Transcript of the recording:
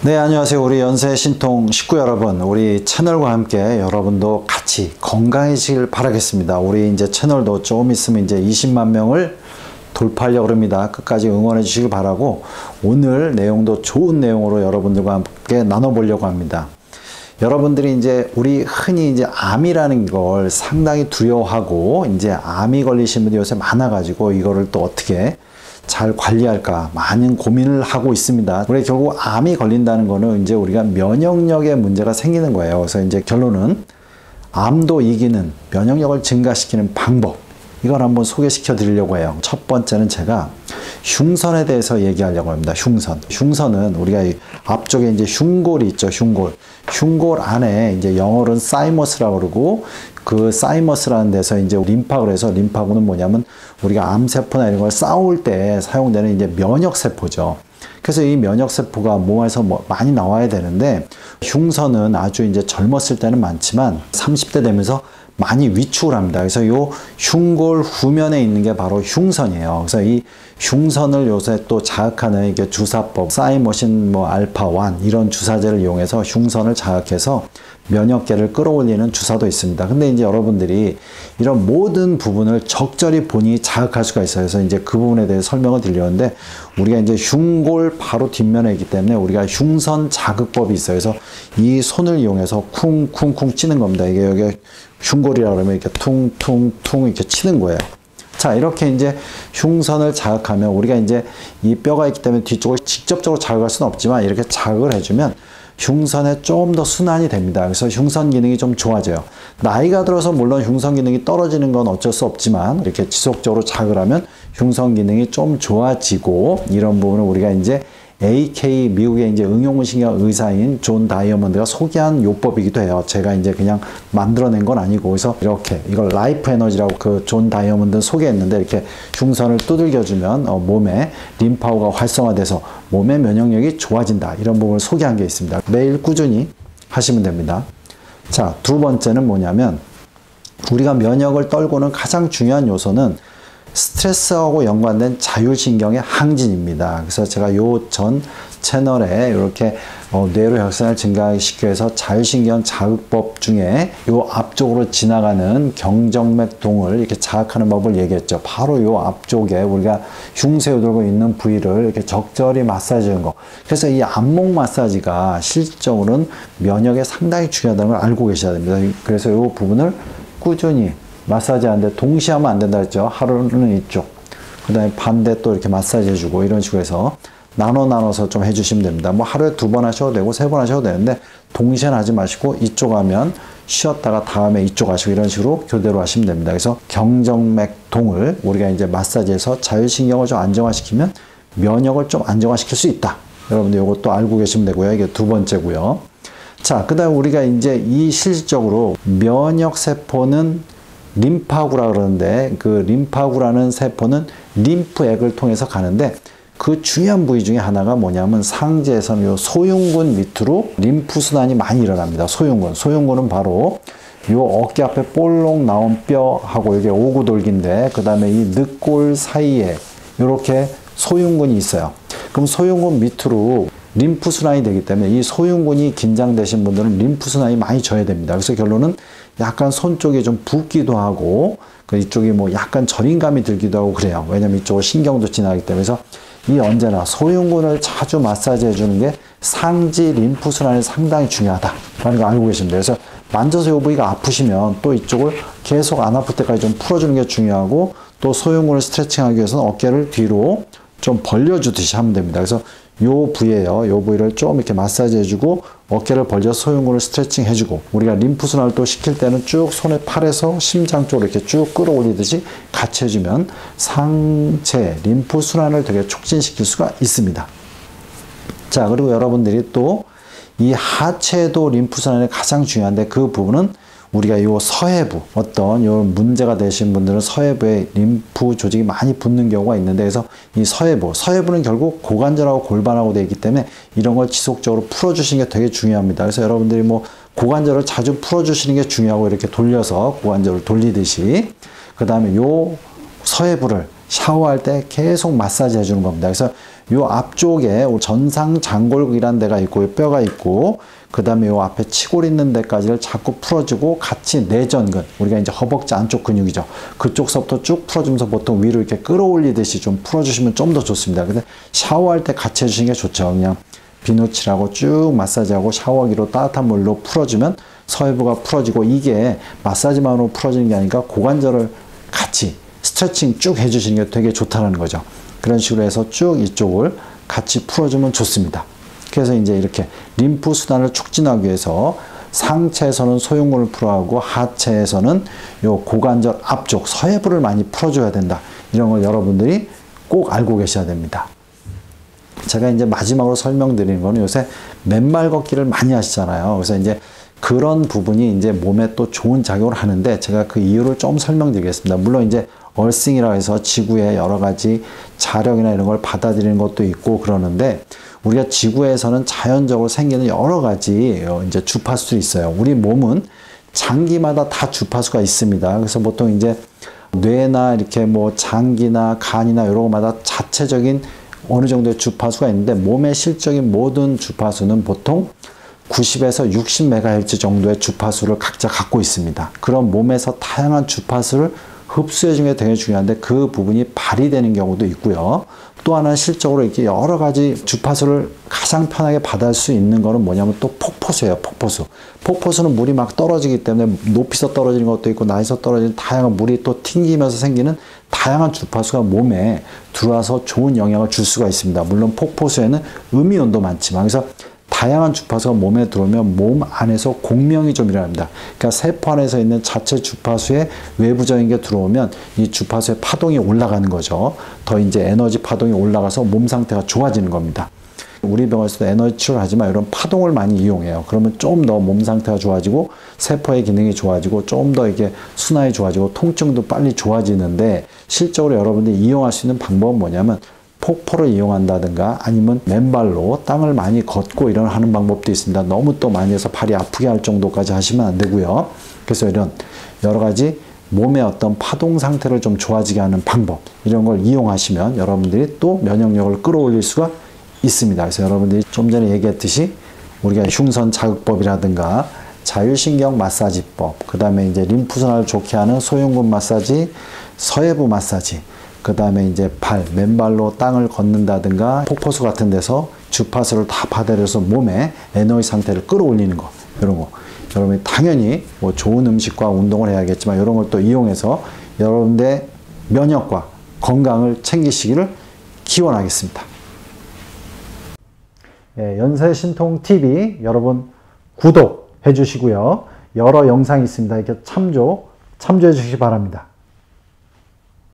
네, 안녕하세요. 우리 연세 신통 식구 여러분, 우리 채널과 함께 여러분도 같이 건강해지길 바라겠습니다. 우리 이제 채널도 조금 있으면 이제 20만 명을 돌파하려고 합니다. 끝까지 응원해 주시길 바라고, 오늘 내용도 좋은 내용으로 여러분들과 함께 나눠보려고 합니다. 여러분들이 이제 우리 흔히 이제 암이라는 걸 상당히 두려워하고, 이제 암이 걸리신 분들이 요새 많아가지고 이거를 또 어떻게 잘 관리할까 많은 고민을 하고 있습니다. 우리 결국 암이 걸린다는 거는 이제 우리가 면역력에 문제가 생기는 거예요. 그래서 이제 결론은 암도 이기는 면역력을 증가시키는 방법, 이걸 한번 소개시켜 드리려고 해요. 첫 번째는 제가 흉선에 대해서 얘기하려고 합니다. 흉선은 우리가 이 앞쪽에 이제 흉골이 있죠. 흉골 안에 이제 영어로는 사이머스라고 그러고, 그 사이머스라는 데서 이제 림파를 해서, 림파구는 뭐냐면 우리가 암세포나 이런 걸 싸울 때 사용되는 이제 면역세포죠. 그래서 이 면역세포가 몸에서 많이 나와야 되는데, 흉선은 아주 이제 젊었을 때는 많지만 30대 되면서 많이 위축을 합니다. 그래서 요 흉골 후면에 있는 게 바로 흉선이에요. 그래서 이 흉선을 요새 또 자극하는 이게 주사법, 사이머신 알파1 이런 주사제를 이용해서 흉선을 자극해서 면역계를 끌어올리는 주사도 있습니다. 근데 이제 여러분들이 이런 모든 부분을 적절히 본인이 자극할 수가 있어요. 그래서 이제 그 부분에 대해서 설명을 드리려는데, 우리가 이제 흉골 바로 뒷면에 있기 때문에 우리가 흉선 자극법이 있어요. 그래서 이 손을 이용해서 쿵쿵쿵 치는 겁니다. 이게 여기 흉골이라고 그러면 이렇게 퉁퉁퉁 이렇게 치는 거예요. 자, 이렇게 이제 흉선을 자극하면 우리가 이제 이 뼈가 있기 때문에 뒤쪽을 직접적으로 자극할 수는 없지만 이렇게 자극을 해주면 흉선에 좀 더 순환이 됩니다. 그래서 흉선 기능이 좀 좋아져요. 나이가 들어서 물론 흉선 기능이 떨어지는 건 어쩔 수 없지만 이렇게 지속적으로 자극을 하면 흉선 기능이 좀 좋아지고, 이런 부분을 우리가 이제 AK 미국의 이제 응용신경 의사인 존 다이아몬드가 소개한 요법이기도 해요. 제가 이제 그냥 만들어낸 건 아니고, 그래서 이렇게 이걸 라이프 에너지라고 그 존 다이아몬드 소개했는데, 이렇게 흉선을 두들겨주면 몸에 림파구가 활성화돼서 몸의 면역력이 좋아진다, 이런 부분을 소개한 게 있습니다. 매일 꾸준히 하시면 됩니다. 자, 두 번째는 뭐냐면, 우리가 면역을 떨고는 가장 중요한 요소는 스트레스하고 연관된 자율신경의 항진입니다. 그래서 제가 요 전 채널에 이렇게 뇌로 혈산을 증가시켜서 자율신경 자극법 중에 요 앞쪽으로 지나가는 경정맥동을 이렇게 자극하는 법을 얘기했죠. 바로 요 앞쪽에 우리가 흉쇄 돌고 있는 부위를 이렇게 적절히 마사지 하는 거. 그래서 이 안목 마사지가 실질적으로는 면역에 상당히 중요하다는 걸 알고 계셔야 됩니다. 그래서 요 부분을 꾸준히 마사지 하는데, 동시에 하면 안 된다 했죠. 하루는 이쪽, 그 다음에 반대 또 이렇게 마사지 해주고, 이런 식으로 해서 나눠서 좀 해주시면 됩니다. 하루에 2번 하셔도 되고 3번 하셔도 되는데, 동시에는 하지 마시고 이쪽 하면 쉬었다가 다음에 이쪽 하시고, 이런 식으로 교대로 하시면 됩니다. 그래서 경정맥동을 우리가 이제 마사지해서 자율신경을 좀 안정화시키면 면역을 좀 안정화시킬 수 있다. 여러분들 이것도 알고 계시면 되고요. 이게 두 번째고요. 자, 그 다음 우리가 이제 이 실질적으로 면역세포는 림파구라 그러는데, 그 림파구라는 세포는 림프액을 통해서 가는데, 그 중요한 부위 중에 하나가 뭐냐면 상체에서는 요 소흉근 밑으로 림프순환이 많이 일어납니다. 소흉근은 바로 요 어깨 앞에 볼록 나온 뼈하고 이게 오구돌기인데, 그 다음에 이 늑골 사이에 이렇게 소흉근이 있어요. 그럼 소흉근 밑으로 림프순환이 되기 때문에 이 소흉근이 긴장되신 분들은 림프순환이 많이 져야 됩니다. 그래서 결론은 약간 손 쪽이 좀 붓기도 하고, 이쪽이 약간 저림감이 들기도 하고 그래요. 왜냐면 이쪽으로 신경도 지나가기 때문에. 그래서 이 언제나 소흉근을 자주 마사지 해주는 게 상지 림프순환이 상당히 중요하다라는 걸 알고 계십니다. 그래서 만져서 이 부위가 아프시면 또 이쪽을 계속 안 아플 때까지 좀 풀어주는 게 중요하고, 또 소흉근을 스트레칭하기 위해서는 어깨를 뒤로 좀 벌려주듯이 하면 됩니다. 그래서 요 부위에요. 요 부위를 좀 이렇게 마사지 해주고, 어깨를 벌려서 소흉근을 스트레칭 해주고, 우리가 림프순환을 또 시킬 때는 쭉 손의 팔에서 심장 쪽으로 이렇게 쭉 끌어올리듯이 같이 해주면 상체 림프순환을 되게 촉진시킬 수가 있습니다. 자, 그리고 여러분들이 또 이 하체도 림프순환이 가장 중요한데, 그 부분은 우리가 요 서해부, 어떤 요 문제가 되신 분들은 서해부에 림프 조직이 많이 붙는 경우가 있는데, 그래서 이 서해부는 결국 고관절하고 골반하고 되어 있기 때문에 이런 걸 지속적으로 풀어주시는 게 되게 중요합니다. 그래서 여러분들이 고관절을 자주 풀어주시는 게 중요하고, 이렇게 돌려서 고관절을 돌리듯이, 그 다음에 요 서해부를 샤워할 때 계속 마사지 해주는 겁니다. 그래서 요 앞쪽에 전상 장골격이라는 데가 있고 뼈가 있고 그 다음에 요 앞에 치골 있는 데까지를 자꾸 풀어주고 같이 내전근, 우리가 이제 허벅지 안쪽 근육이죠. 그쪽서부터 쭉 풀어주면서 보통 위로 이렇게 끌어올리듯이 좀 풀어주시면 좀 더 좋습니다. 근데 샤워할 때 같이 해주시는 게 좋죠. 그냥 비누칠하고 쭉 마사지하고 샤워기로 따뜻한 물로 풀어주면 서해부가 풀어지고, 이게 마사지만으로 풀어지는 게 아니라 고관절을 같이 스트레칭 쭉 해주시는 게 되게 좋다는 거죠. 그런 식으로 해서 쭉 이쪽을 같이 풀어주면 좋습니다. 그래서 이제 이렇게 림프 순환을 촉진하기 위해서 상체에서는 소흉근을 풀어하고 하체에서는 요 고관절 앞쪽 서해부를 많이 풀어줘야 된다. 이런 걸 여러분들이 꼭 알고 계셔야 됩니다. 제가 이제 마지막으로 설명드리는 거는 요새 맨발 걷기를 많이 하시잖아요. 그래서 이제 그런 부분이 이제 몸에 또 좋은 작용을 하는데, 제가 그 이유를 좀 설명드리겠습니다. 물론 이제 얼싱이라 해서 지구의 여러 가지 자력이나 이런 걸 받아들이는 것도 있고 그러는데, 우리가 지구에서는 자연적으로 생기는 여러 가지 이제 주파수들이 있어요. 우리 몸은 장기마다 다 주파수가 있습니다. 그래서 보통 이제 뇌나 이렇게 뭐 장기나 간이나 이런 것마다 자체적인 어느 정도의 주파수가 있는데, 몸의 실적인 모든 주파수는 보통 90에서 60MHz 정도의 주파수를 각자 갖고 있습니다. 그런 몸에서 다양한 주파수를 흡수해 주는 게 되게 중요한데, 그 부분이 발휘되는 경우도 있고요. 또 하나는 실적으로 이렇게 여러 가지 주파수를 가장 편하게 받을 수 있는 거는 뭐냐면 또 폭포수예요. 폭포수. 폭포수는 물이 막 떨어지기 때문에 높이서 떨어지는 것도 있고 낮에서 떨어지는 다양한 물이 또 튕기면서 생기는 다양한 주파수가 몸에 들어와서 좋은 영향을 줄 수가 있습니다. 물론 폭포수에는 음이온도 많지만, 그래서 다양한 주파수가 몸에 들어오면 몸 안에서 공명이 좀 일어납니다. 그러니까 세포 안에서 있는 자체 주파수에 외부적인 게 들어오면 이 주파수의 파동이 올라가는 거죠. 더 이제 에너지 파동이 올라가서 몸 상태가 좋아지는 겁니다. 우리 병원에서도 에너지 치료를 하지만 이런 파동을 많이 이용해요. 그러면 좀 더 몸 상태가 좋아지고 세포의 기능이 좋아지고 좀 더 이게 순환이 좋아지고 통증도 빨리 좋아지는데, 실적으로 여러분들이 이용할 수 있는 방법은 뭐냐면 폭포를 이용한다든가 아니면 맨발로 땅을 많이 걷고 이런 하는 방법도 있습니다. 너무 또 많이 해서 발이 아프게 할 정도까지 하시면 안 되고요. 그래서 이런 여러 가지 몸의 어떤 파동 상태를 좀 좋아지게 하는 방법, 이런 걸 이용하시면 여러분들이 또 면역력을 끌어올릴 수가 있습니다. 그래서 여러분들이 좀 전에 얘기했듯이 우리가 흉선 자극법이라든가 자율신경 마사지법, 그 다음에 이제 림프순환을 좋게 하는 소흉근 마사지, 서해부 마사지, 그 다음에 이제 맨발로 땅을 걷는다든가 폭포수 같은 데서 주파수를 다 받아들여서 몸의 에너지 상태를 끌어올리는 거, 이런 거. 여러분이 당연히 뭐 좋은 음식과 운동을 해야겠지만 이런 걸 또 이용해서 여러분의 면역과 건강을 챙기시기를 기원하겠습니다. 예, 연세신통TV 여러분 구독해 주시고요. 여러 영상이 있습니다. 이렇게 참조해 주시기 바랍니다.